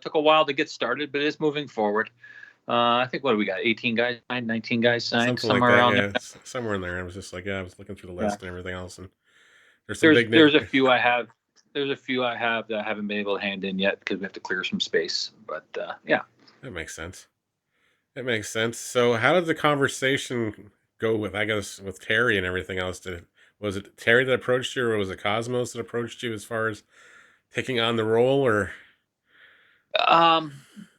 took a while to get started, but it's moving forward. I think what do we got? 18 guys signed, 19 guys signed, Something like somewhere that. around Yeah, there. somewhere in there. I was just like, yeah, I was looking through the Yeah. list and everything else, and there's some There's big name. there's a few I have. There's a few I have that I haven't been able to hand in yet because we have to clear some space. But yeah. That makes sense. It makes sense. So, how did the conversation go with, I guess, with Terry and everything else? Was it Terry that approached you, or was it Cosmos that approached you as far as taking on the role, or? Um,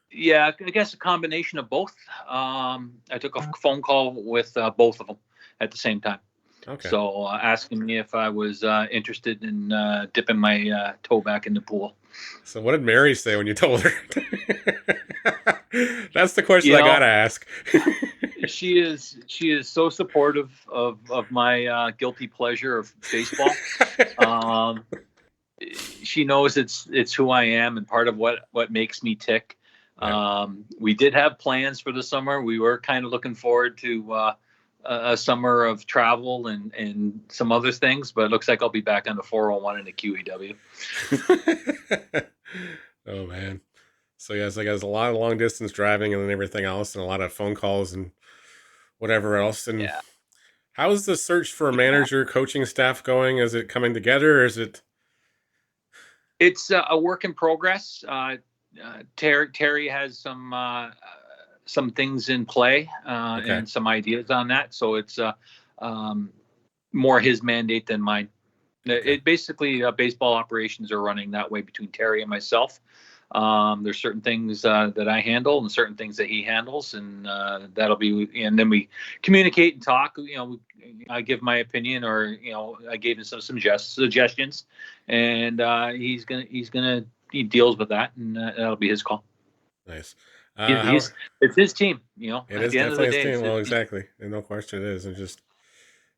yeah, I guess a combination of both. I took a phone call with both of them at the same time. Okay. So asking me if I was interested in dipping my toe back in the pool. So, what did Mary say when you told her? That's the question You I know, gotta ask. she is so supportive of my guilty pleasure of baseball. Um, she knows it's who I am and part of what makes me tick. Yeah. We did have plans for the summer. We were kind of looking forward to a summer of travel and some other things, but it looks like I'll be back on the 401 in the QEW. Oh man. So yeah, it's like there's a lot of long distance driving and then everything else, and a lot of phone calls and whatever else. And Yeah, how is the search for a yeah. manager, coaching staff going? Is it coming together? Or is it It's a work in progress. Terry has some things in play okay? and some ideas on that, so it's um, more his mandate than mine. Okay, It basically baseball operations are running that way between Terry and myself. There's certain things that I handle and certain things that he handles, and that'll be. And then we communicate and talk. I give my opinion, or I gave him some suggestions, and he deals with that, and that'll be his call. nice. How He's it's his team. it At is the end of the definitely his day, team. it's his Well, team. exactly, and no question it is. And just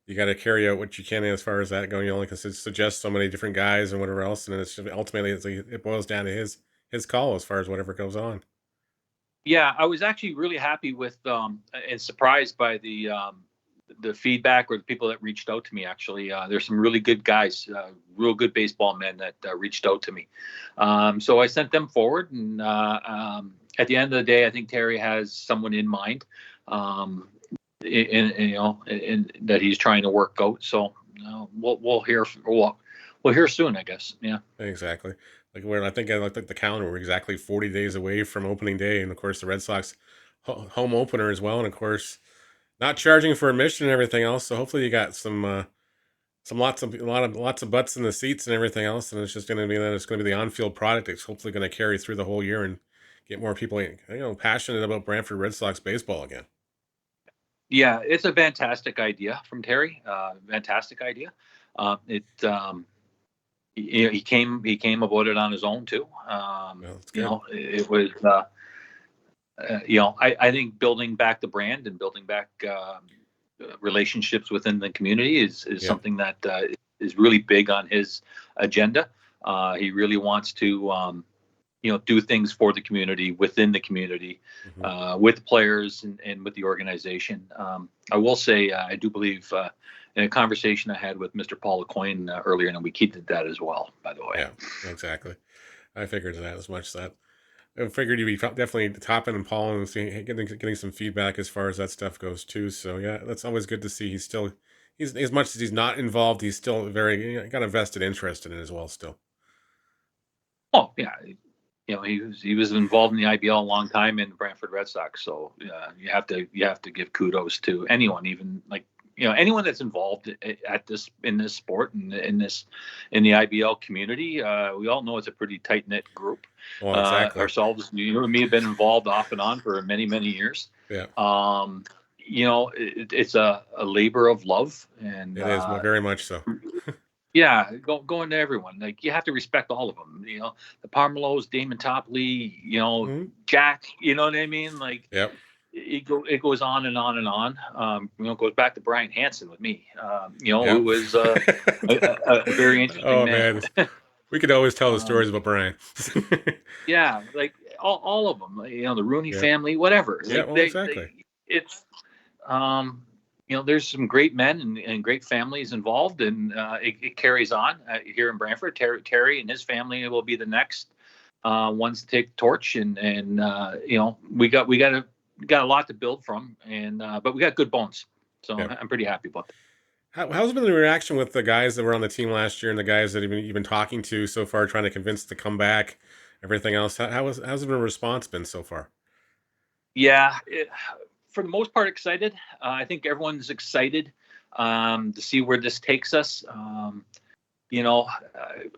you got to carry out what you can as far as that going. You only can suggest so many different guys and whatever else, and it's just, ultimately it boils down to his call as far as whatever goes on. Yeah, I was actually really happy with and surprised by the feedback or the people that reached out to me. Actually, there's some really good guys, real good baseball men that reached out to me. So I sent them forward, and at the end of the day, I think Terry has someone in mind, in that he's trying to work out. So we'll hear soon, I guess. Yeah. Exactly. Like where I think I looked at the calendar, we're exactly 40 days away from opening day, and of course the Red Sox home opener as well, and of course not charging for admission and everything else. So hopefully you got some lots of butts in the seats and everything else, and it's just going to be that it's going to be the on-field product. It's hopefully going to carry through the whole year and get more people passionate about Brantford Red Sox baseball again. Yeah, it's a fantastic idea from Terry. Fantastic idea. It he came about it on his own too. Well, it's good. It was I think building back the brand and building back relationships within the community is Yep. something that is really big on his agenda. He really wants to do things for the community, within the community, Hmm. with players and with the organization. I will say I do believe in a conversation I had with Mr. Paul Lecoyne earlier in the week, he did that as well, by the way. Yeah. Exactly. I figured that as much that I figured you'd be definitely topping and Paul and seeing getting some feedback as far as that stuff goes too. So yeah, that's always good to see. He's as much as he's not involved, he's still very got a vested interest in it as well. Still. Oh yeah, he was involved in the IBL a long time in the Brantford Red Sox. So you have to give kudos to anyone, even like anyone that's involved at this in this sport and in the IBL community. We all know it's a pretty tight knit group. Well, exactly. Ourselves, you and me, have been involved off and on for many years. Yeah, Um, it's a labor of love, and it is very much so. yeah, going to everyone. Like you have to respect all of them. The Parmelos, Damon Topley, Hmm. Jack. You know what I mean? Like Yep. it goes on and on and on. It goes back to Brian Hansen with me. Who Yep. was a very interesting Oh man. man, we could always tell the um, stories about Brian. yeah, like all of them. The Rooney Yep. family, whatever. Yeah. Like Well, exactly. it's um, there's some great men and great families involved, and it carries on here in Brantford. Terry and his family will be the next ones to take the torch, and we got a lot to build from, and but we got good bones, so Yeah. I'm pretty happy about that. How's been the reaction with the guys that were on the team last year and the guys that you've been talking to so far, trying to convince to come back, everything else? How's the response been so far? Yeah, for the most part, excited. I think everyone's excited to see where this takes us.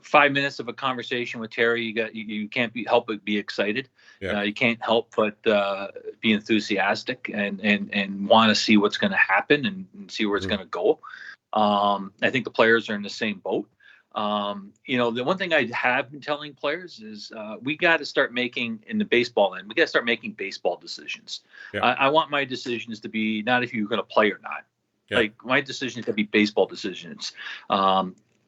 5 minutes of a conversation with Terry, you can't help but be excited. Yeah. You can't help but be enthusiastic and want to see what's going to happen and see where it's Hmm. going to go. I think the players are in the same boat. The one thing I have been telling players is we got to start making, in the baseball end, we got to start making baseball decisions. Yeah. I want my decisions to be not if you're going to play or not. Yeah. Like, my decisions to be baseball decisions.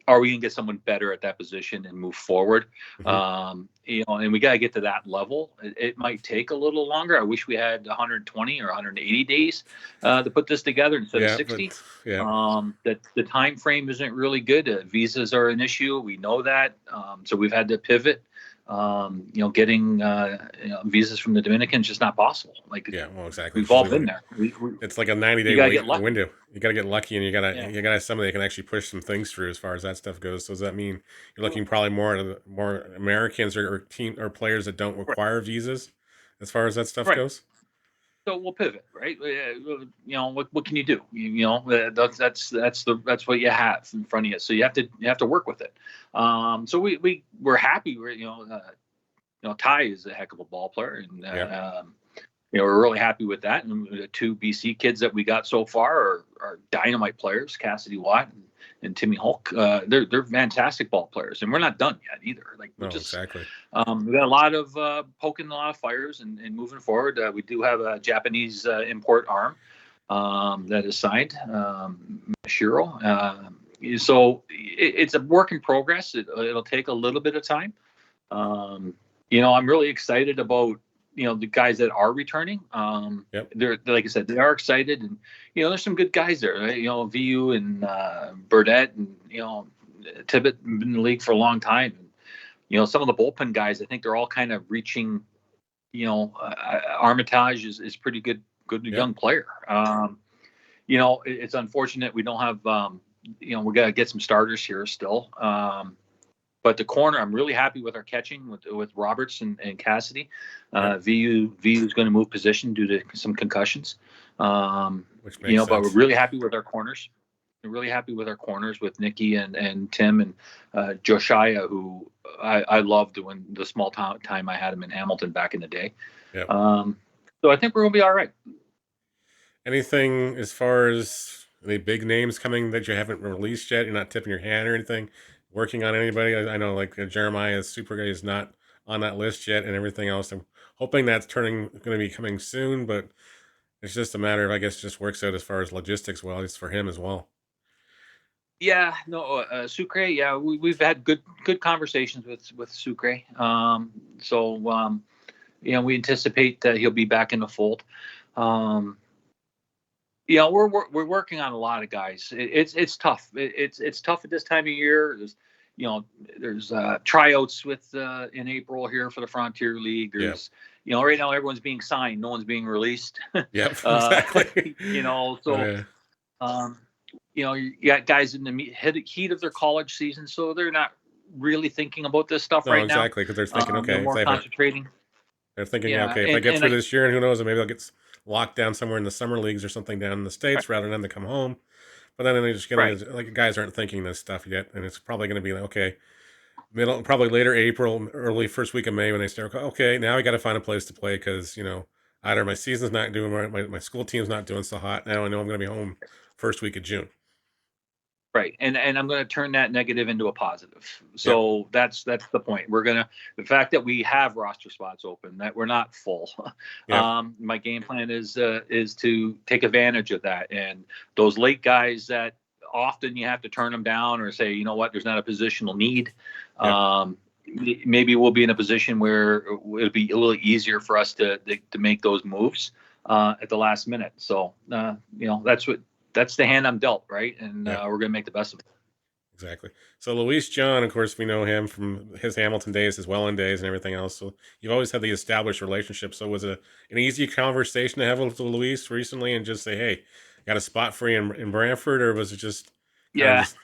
Are we going to get someone better at that position and move forward? Hmm. And we got to get to that level. It might take a little longer. I wish we had 120 or 180 days to put this together instead of Yeah. 60. Yeah. That the time frame isn't really good. Visas are an issue. We know that. So we've had to pivot. Getting visas from the Dominican is just not possible. Like, Yeah. Well, exactly. we've It's all usually been like there. it's like a You 90-day gotta get wait lucky. window. You got to get lucky, and Yeah. you got to have somebody that can actually push some things through as far as that stuff goes. So does that mean you're looking probably more Americans or team or players that don't Right. require visas as far as that stuff Right. goes? So we'll pivot, right? What can you do? That's what you have in front of you. So you have to work with it. So we're happy. Ty is a heck of a ball player, and Yeah. we're really happy with that. And the two BC kids that we got so far are dynamite players, Cassidy Watt and Timmy Hulk. They're fantastic ball players, and we're not done yet either. Like, we're No, just exactly. we got a lot of poking a lot of fires and moving forward. We do have a Japanese import arm that is signed, Mashiro. So it's a work in progress. It'll take a little bit of time. I'm really excited about the guys that are returning. Yep. They're, like I said, they are excited, and there's some good guys there. Right? VU and Burdette and Tibbet been in the league for a long time. And, some of the bullpen guys, I think they're all kind of reaching. Armitage is pretty good Yep. young player. It's unfortunate we don't have. We got to get some starters here still. But the corner, I'm really happy with our catching with Roberts and Cassidy. Yep. VU is going to move position due to some concussions. Which makes But we're sense. really happy with our corners. We're really happy with our corners with Nikki and Tim and Josiah, who I loved when the small time I had him in Hamilton back in the day. Yep. So I think we're going to be all right. Anything as far as any big names coming that you haven't released yet? You're not tipping your hand or anything? Working on anybody? I know like Jeremiah Super Guy is not on that list yet, and everything else. I'm hoping that's going to be coming soon, but it's just a matter of, I guess, just works out as far as logistics. Well, it's for him as well. Yeah, no, Sucre. Yeah, we've had good conversations with Sucre. We anticipate that he'll be back in the fold. We're working on a lot of guys. It's tough. It's tough at this time of year. There's tryouts in April here for the Frontier League. There's right now everyone's being signed, no one's being released. Yep, exactly. So Oh, yeah. you got guys in the heat of their college season, so they're not really thinking about this stuff No, right now. exactly, because they're thinking, They're okay, more concentrating. they're thinking, Yeah, okay, if I and get and through I, this year, and who knows, maybe I'll get locked down somewhere in the summer leagues or something down in the States rather than them to come home. But then they're just right. getting, like, guys aren't thinking this stuff yet, and it's probably going to be like, okay, probably later April, early first week of May when they start. Okay, now we got to find a place to play because either my season's not doing right, my school team's not doing so hot. Now I know I'm going to be home first week of June. Right, and I'm going to turn that negative into a positive. Yep. So that's the point. The fact that we have roster spots open, that we're not full. Yep. My game plan is to take advantage of that, and those late guys that often you have to turn them down or say, you know what, there's not a positional need. Yep. Maybe we'll be in a position where it'll be a little easier for us to make those moves at the last minute. So that's the hand I'm dealt, right? And Yep. we're going to make the best of it. Exactly. So Luis John, of course, we know him from his Hamilton days, his Welland days, and everything else. So you've always had the established relationship. So was it an easy conversation to have with Luis recently and just say, "Hey, got a spot for you in Brantford," or was it just kind of Yeah, just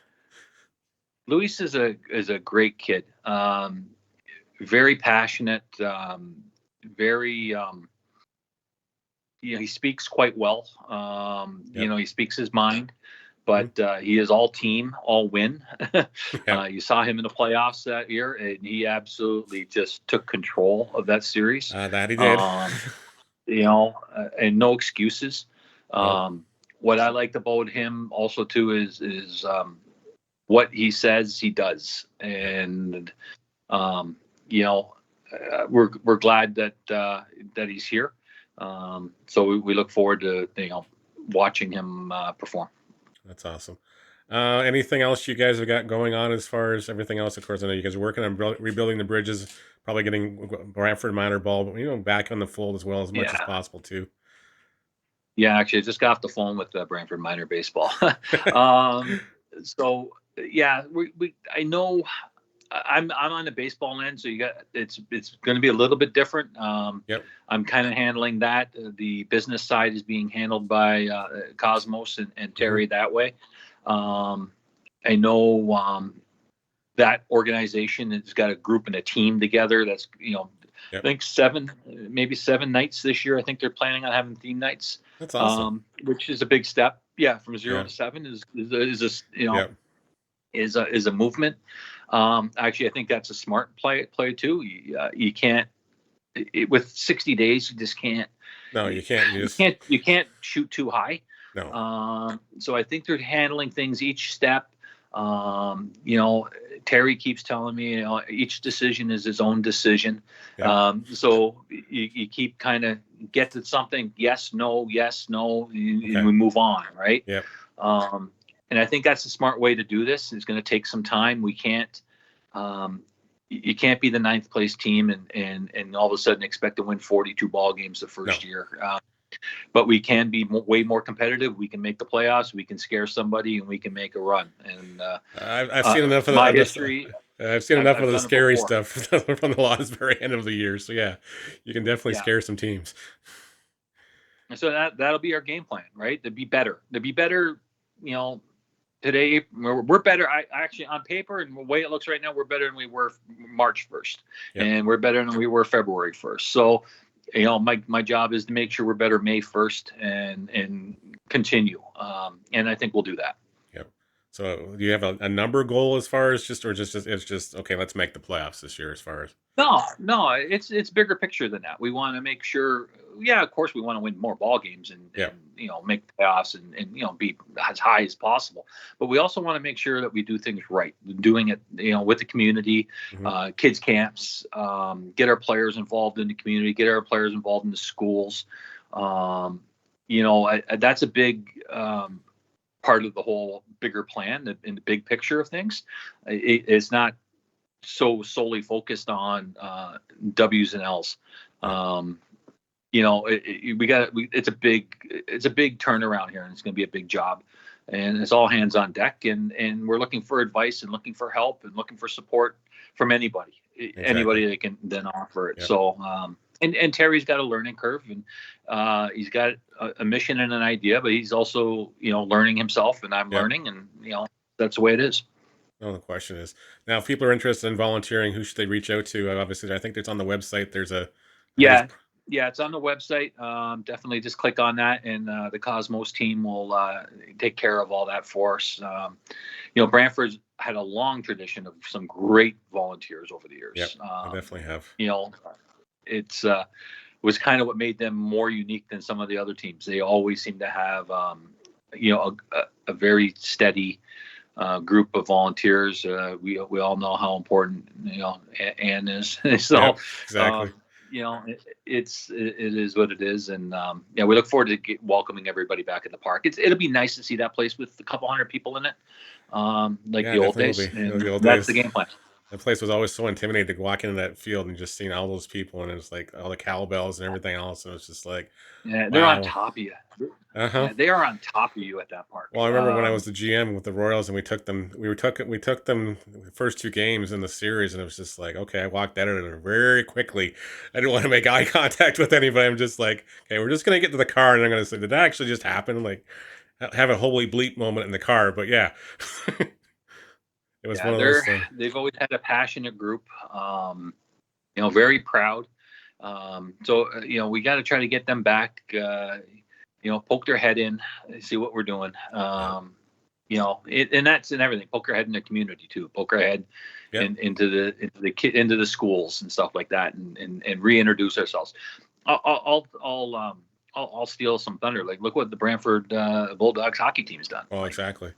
Luis is a great kid. Very passionate. Very he speaks quite well. yep, He speaks his mind, hmm but he is all team, all win. yep, You saw him in the playoffs that year, and he absolutely just took control of that series. that he did. Um, and no excuses. Nope. What I liked about him also too is what he says he does, Yep. and um, you know, we're glad that he's here. So we look forward to watching him perform. That's awesome. Anything else you guys have got going on as far as everything else? Of course, I know you guys are working on rebuilding the bridges, probably getting Brantford minor ball, but back on the fold as well as much as Yeah, possible too. yeah. Actually, I just got off the phone with Brantford minor baseball. So yeah, we I know I'm on the baseball end, so it's going to be a little bit different. Yep. I'm kind of handling that. The business side is being handled by Cosmos and hmm Terry that way. Um, I know that organization has got a group and a team together. That's I Yep. think maybe 7 nights this year. I think they're planning on having theme nights, That's awesome. which is a big step. Yeah, from 0 Yeah. to 7 is Yep. is a movement. Actually, I think that's a smart play too. You can't with 60 days. You just can't. No, You, you can't. You you just can't. You can't shoot too high. no. So I think they're handling things each step. Terry keeps telling me, each decision is his own decision. Yep. So you keep kind of get to something, yes, no, yes, no, and Okay. we move on, right? Yep. Um, and I think that's a smart way to do this. It's going to take some time. We can't, you can't be the ninth place team and all of a sudden expect to win 42 ball games the No. first year. But we can be way more competitive. We can make the playoffs. We can scare somebody, and we can make a run. And I've seen enough of my this. history, I've seen enough of I've the done it scary before. stuff from the Lounsbury end of the year. So yeah, you can definitely Yeah. scare some teams. And so that'll be our game plan, right? To be better. To be better. You know, today we're better. I actually on paper and the way it looks right now, we're better than we were March 1st, Yep. and we're better than we were February 1st. So, my job is to make sure we're better May 1st and continue. And I think we'll do that. Yep. So do you have a number goal as far as just, or just it's just okay? Let's make the playoffs this year. As far as No, it's bigger picture than that. We want to make sure, yeah, of course, we want to win more ball games and yep. make the playoffs and be as high as possible. But we also want to make sure that we do things right, doing it with the community, hmm kids camps, get our players involved in the community, get our players involved in the schools. That's a big part of the whole bigger plan in the big picture of things. It's not so solely focused on W's and L's. Yep. It's a big turnaround here, and it's going to be a big job, and it's all hands on deck, and we're looking for advice and looking for help and looking for support from Exactly. anybody that can then offer it. Yep. So, and Terry's got a learning curve, and he's got a mission and an idea, but he's also learning himself, and I'm Yep. learning, and that's the way it is. No, the question is now if people are interested in volunteering, who should they reach out to? Obviously, I think it's on the website. I think it's Yeah, yeah, it's on the website. Definitely just click on that, and the Cosmos team will take care of all that for us. Brantford's had a long tradition of some great volunteers over the yep. years. I definitely have. It's was kind of what made them more unique than some of the other teams. They always seem to have a very steady group of volunteers. We all know how important Anne is. So Yep. Exactly. it is what it is, and yeah, we look forward to welcoming everybody back in the park. It'll be nice to see that place with a couple hundred people in it, like Yeah, the old definitely will days, be. and The old that's the days. game plan. That place was always so intimidating to walk into that field and just seeing all those people, and it's like all the cowbells and everything else, and it's just like, Yeah, they're on wow. top of you. Uh-huh. Yeah, they are on top of you at that park. Well, I remember when I was the GM with the Royals, and we took them the first two games in the series, and it was just like, okay, I walked out of it very quickly. I didn't want to make eye contact with anybody. I'm just like, okay, we're just gonna get to the car, and I'm gonna say, did that actually just happen? Like, have a holy bleep moment in the car. But yeah, it was one Yeah, of those things. they've always had a passionate group. Very proud. We got to try to get them back. Poke their head in, see what we're doing. Yeah, And that's in everything. Poke our head in the community too. Poke our head yeah. into the schools and stuff like that, and reintroduce ourselves. I'll steal some thunder. Like, look what the Brantford Bulldogs hockey team's done. Well, Like, exactly.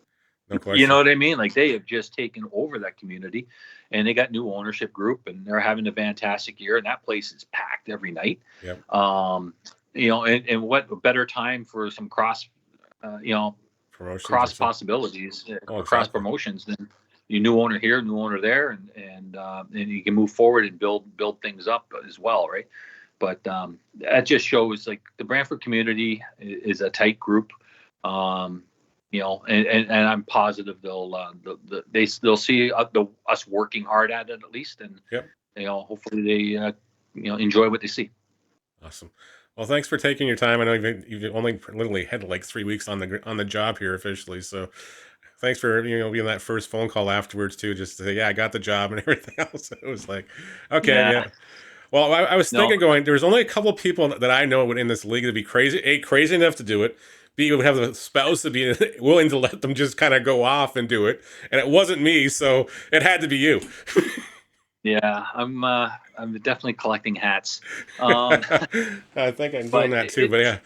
No you know question. what I mean? Like, they have just taken over that community, and they got new ownership group, and they're having a fantastic year. And that place is packed every night. Yep. And what better time for some uh, you know, Promotions or cross so. possibilities, Oh, cross exactly. promotions than you new owner here, new owner there, and you can move forward and build things up as well, right? But that just shows like the Brantford community is a tight group. Um, and I'm positive they'll see us working hard at it at least, and Yep. hopefully they enjoy what they see. Awesome. Well, thanks for taking your time. I know you've only literally had like 3 weeks on the job here officially, so thanks for being that first phone call afterwards too, just to say, yeah, I got the job and everything else. It was like, okay, Yeah, yeah. Well, I was no, thinking, going, there's only a couple of people that I know in this league to be crazy, A, crazy enough to do it, B, would have a spouse to be willing to let them just kind of go off and do it, and it wasn't me, so it had to be you. yeah, I'm definitely collecting hats. Um, I think I'm doing but that too, but yeah.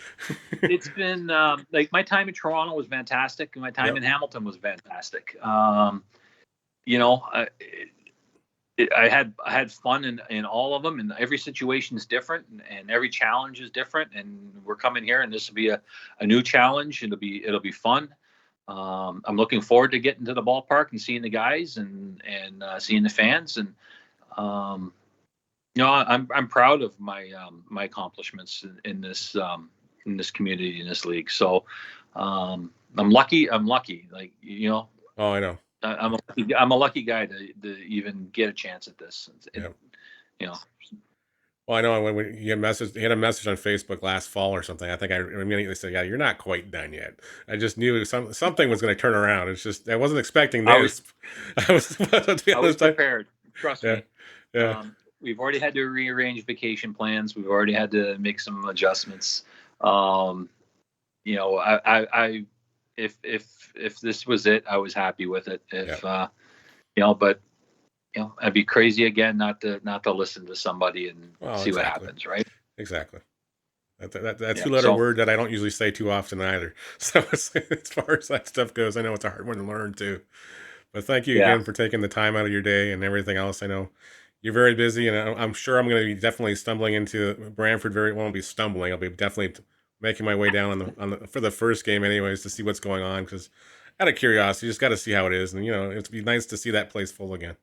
it's been like my time in Toronto was fantastic, and my time Yep. in Hamilton was fantastic. You know, I, I had fun in all of them, and every situation is different, and every challenge is different. And we're coming here, and this will be a new challenge. It'll be fun. I'm looking forward to getting to the ballpark and seeing the guys and seeing the fans. And um, I'm proud of my accomplishments in this community, in this league. So I'm lucky. I'm lucky. Like, Oh, I know. I'm a lucky guy to even get a chance at this. Yep. You know, Well, I know when he had a message on Facebook last fall or something. I think I immediately said, "Yeah, you're not quite done yet." I just knew something was going to turn around. It's just I wasn't expecting I was this. I was to be I was honest. prepared. Trust Yeah, me. yeah. We've already had to rearrange vacation plans. We've already had to make some adjustments. Um, I if this was it, I was happy with it. Yeah. But I'd be crazy again not to listen to somebody and Well, see what exactly, happens, right? exactly. That Yeah. two-letter So word that I don't usually say too often either. So as far as that stuff goes, I know it's a hard one to learn too. But thank you yeah, again for taking the time out of your day and everything else. I know you're very busy, and I'm sure I'm going to be definitely stumbling into Brantford. Very won't be stumbling. I'll be definitely making my way down on the for the first game, anyways, to see what's going on. Because out of curiosity, you just got to see how it is, and it'd be nice to see that place full again.